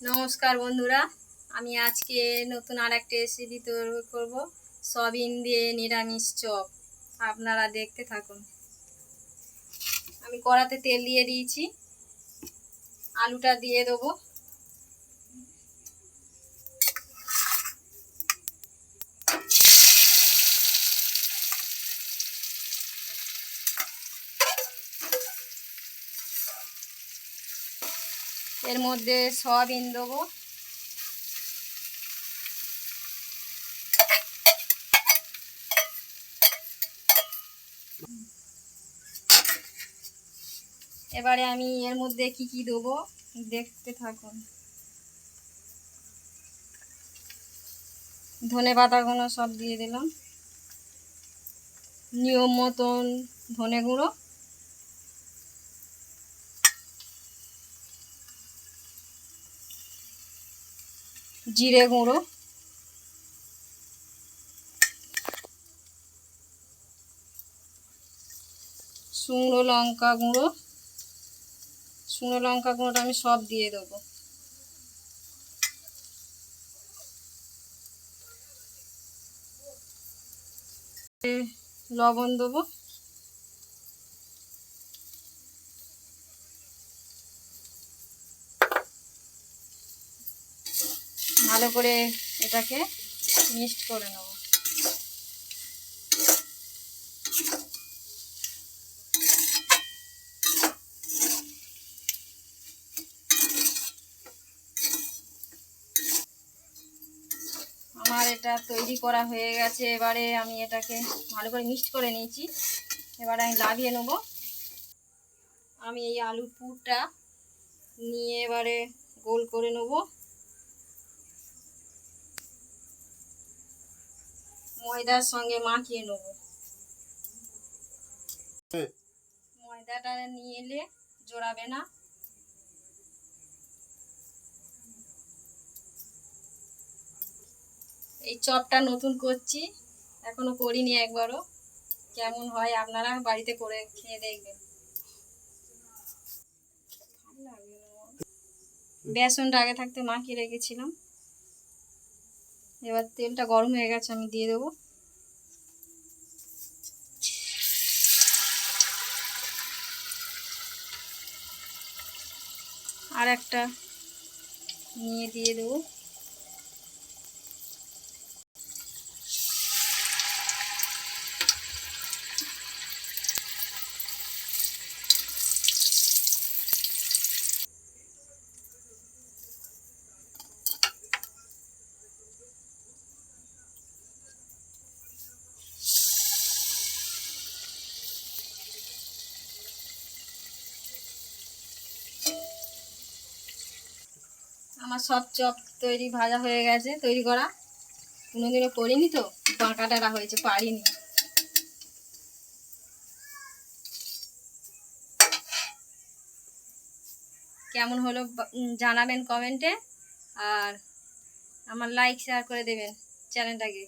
নমস্কার বন্ধুরা, আমি আজকে নতুন আরেকটা রেসিপি তৈরি করব। সয়াবিন দিয়ে নিরামিষ চপ। আপনারা দেখতে থাকুন। আমি কড়াতে তেল দিয়ে দিয়েছি, আলুটা দিয়ে দেবো। এর মধ্যে সয়াবিন দেবো। এবারে আমি এর মধ্যে কি কি দেবো দেখতে থাকুন। ধনে পাতাগুলো সব দিয়ে দিলাম, নিয়ম মতন ধনে গুঁড়ো, জিরে গুঁড়ো, শুকনো লঙ্কা গুঁড়ো। শুকনো লঙ্কা গুঁড়োটা আমি সব দিয়ে দেবো। লবণ দেবো। ভালো করে এটাকে মিক্সড করে নেব। আমার এটা তৈরি করা হয়ে গেছে। এবারে আমি এটাকে ভালো করে মিক্সড করে নিয়েছি। এবারে আমি লাগিয়ে নেব। আমি এই আলুর পুরটা নিয়ে এবারে গোল করে নেব। ময়দার সঙ্গে মাখিয়ে নেব। ময়দাটা নিয়ে এলে জড়াবে না। এই চপটা নতুন করছি, এখনো করিনি একবারও। কেমন হয় আপনারা বাড়িতে করে খেয়ে দেখবেন। বেসনটা আগে থাকতে মাখিয়ে রেখেছিলাম। এবার তেলটা গরম হয়ে গেছে, আমি দিয়ে দেবো। আর একটা নিয়ে দিয়ে দেবো। আমার সব চপ ভাজা হয়ে গেছে, তৈরি করা। কোনোদিনও করিনি তো, বাঁকাটারা হয়েছে, পারিনি। কেমন হলো জানাবেন কমেন্টে, আর আমার লাইক শেয়ার করে দেবেন চ্যানেলটাকে।